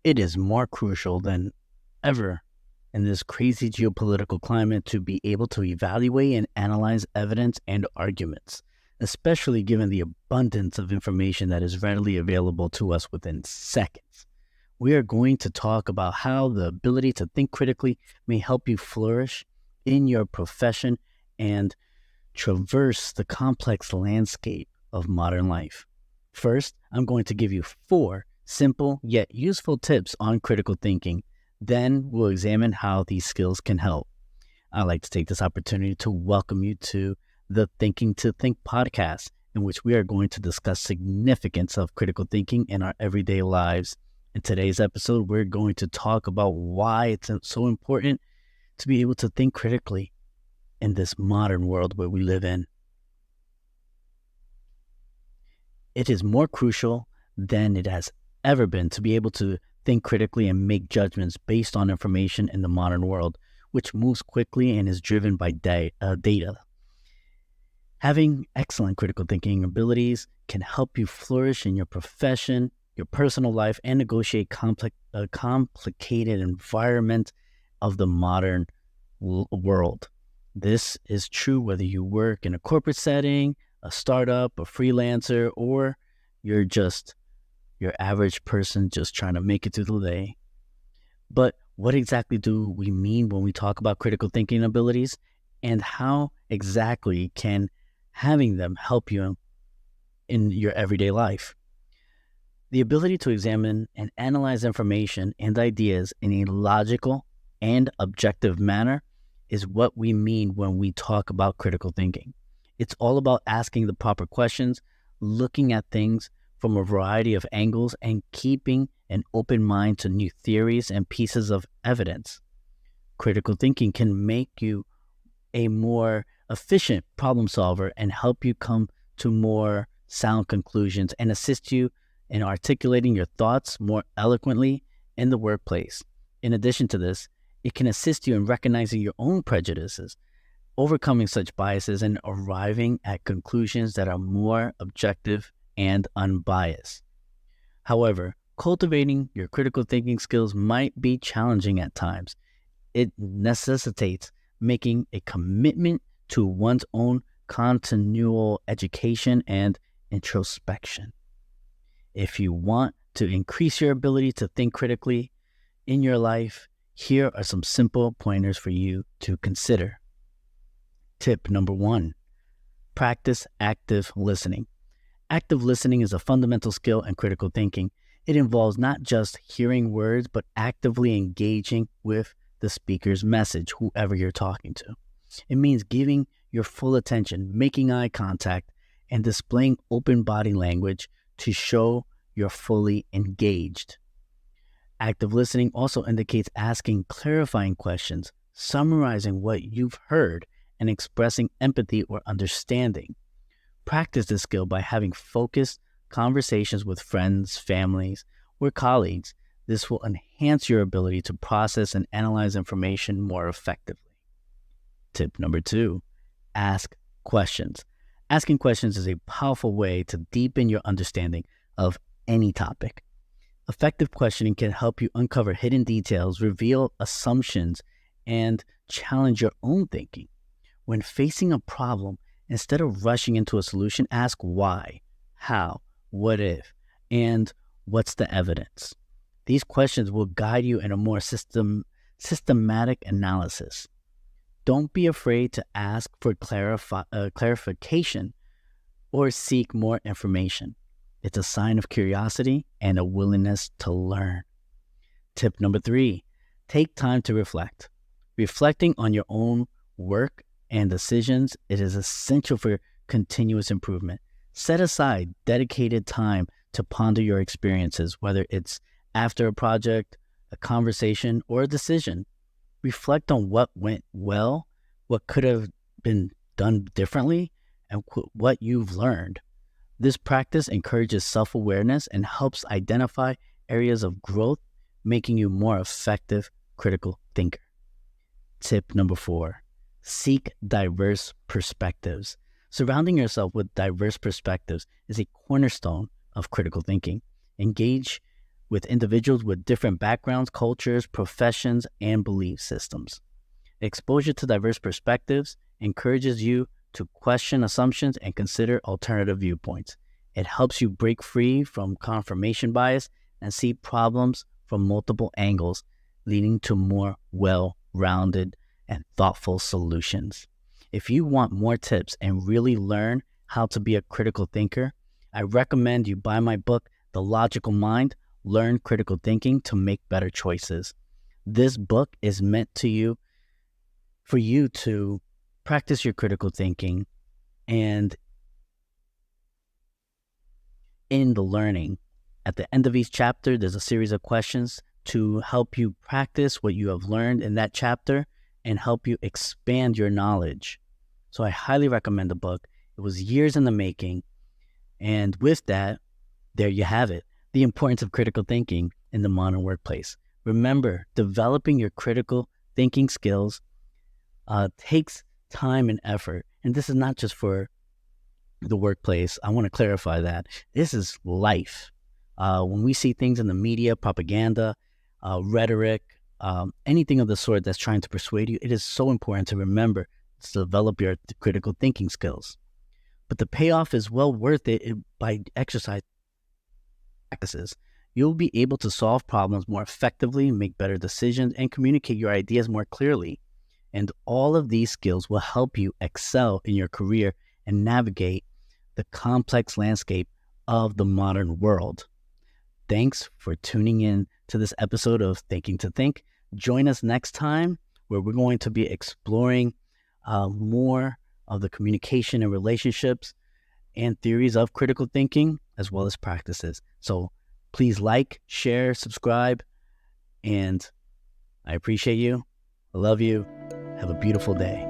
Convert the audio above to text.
It is more crucial than ever in this crazy geopolitical climate to be able to evaluate and analyze evidence and arguments, especially given the abundance of information that is readily available to us within seconds. We are going to talk about how the ability to think critically may help you flourish in your profession and traverse the complex landscape of modern life. First, I'm going to give you 4 simple yet useful tips on critical thinking. Then we'll examine how these skills can help. I'd like to take this opportunity to welcome you to the Thinking to Think podcast, in which we are going to discuss significance of critical thinking in our everyday lives. In today's episode, we're going to talk about why it's so important to be able to think critically in this modern world where we live in. It is more crucial than it has ever been to be able to think critically and make judgments based on information in the modern world, which moves quickly and is driven by data. Having excellent critical thinking abilities can help you flourish in your profession, your personal life, and negotiate complicated environment of the modern world. This is true whether you work in a corporate setting, a startup, a freelancer, or you're just your average person just trying to make it through the day. But what exactly do we mean when we talk about critical thinking abilities, and how exactly can having them help you in your everyday life? The ability to examine and analyze information and ideas in a logical and objective manner is what we mean when we talk about critical thinking. It's all about asking the proper questions, looking at things from a variety of angles, and keeping an open mind to new theories and pieces of evidence. Critical thinking can make you a more efficient problem solver and help you come to more sound conclusions and assist you in articulating your thoughts more eloquently in the workplace. In addition to this, it can assist you in recognizing your own prejudices, overcoming such biases, and arriving at conclusions that are more objective and unbiased. However, cultivating your critical thinking skills might be challenging at times. It necessitates making a commitment to one's own continual education and introspection. If you want to increase your ability to think critically in your life, here are some simple pointers for you to consider. Tip number 1, practice active listening. Active listening is a fundamental skill in critical thinking. It involves not just hearing words, but actively engaging with the speaker's message, whoever you're talking to. It means giving your full attention, making eye contact, and displaying open body language to show you're fully engaged. Active listening also indicates asking clarifying questions, summarizing what you've heard, and expressing empathy or understanding. Practice this skill by having focused conversations with friends, families, or colleagues. This will enhance your ability to process and analyze information more effectively. Tip number 2, ask questions. Asking questions is a powerful way to deepen your understanding of any topic. Effective questioning can help you uncover hidden details, reveal assumptions, and challenge your own thinking. When facing a problem, instead of rushing into a solution, ask why, how, what if, and what's the evidence. These questions will guide you in a more systematic analysis. Don't be afraid to ask for clarification or seek more information. It's a sign of curiosity and a willingness to learn. Tip number 3, take time to reflect. Reflecting on your own work and decisions, it is essential for continuous improvement. Set aside dedicated time to ponder your experiences, whether it's after a project, a conversation, or a decision. Reflect on what went well, what could have been done differently, and what you've learned. This practice encourages self-awareness and helps identify areas of growth, making you a more effective critical thinker. Tip number 4, seek diverse perspectives. Surrounding yourself with diverse perspectives is a cornerstone of critical thinking. Engage with individuals with different backgrounds, cultures, professions, and belief systems. Exposure to diverse perspectives encourages you to question assumptions and consider alternative viewpoints. It helps you break free from confirmation bias and see problems from multiple angles, leading to more well-rounded and thoughtful solutions. If you want more tips and really learn how to be a critical thinker, I recommend you buy my book, The Logical Mind, Learn Critical Thinking to Make Better Choices. This book is meant for you to practice your critical thinking, and in the learning, at the end of each chapter, there's a series of questions to help you practice what you have learned in that chapter and help you expand your knowledge. So I highly recommend the book. It was years in the making. And with that, there you have it, the importance of critical thinking in the modern workplace. Remember, developing your critical thinking skills takes time and effort. And this is not just for the workplace. I want to clarify that. This is life. When we see things in the media, propaganda, rhetoric, anything of the sort that's trying to persuade you, it is so important to remember to develop your critical thinking skills. But the payoff is well worth it by exercise practices. You'll be able to solve problems more effectively, make better decisions, and communicate your ideas more clearly. And all of these skills will help you excel in your career and navigate the complex landscape of the modern world. Thanks for tuning in to this episode of Thinking to Think. Join us next time where we're going to be exploring more of the communication and relationships and theories of critical thinking, as well as practices. So please like, share, subscribe, and I appreciate you. I love you. Have a beautiful day.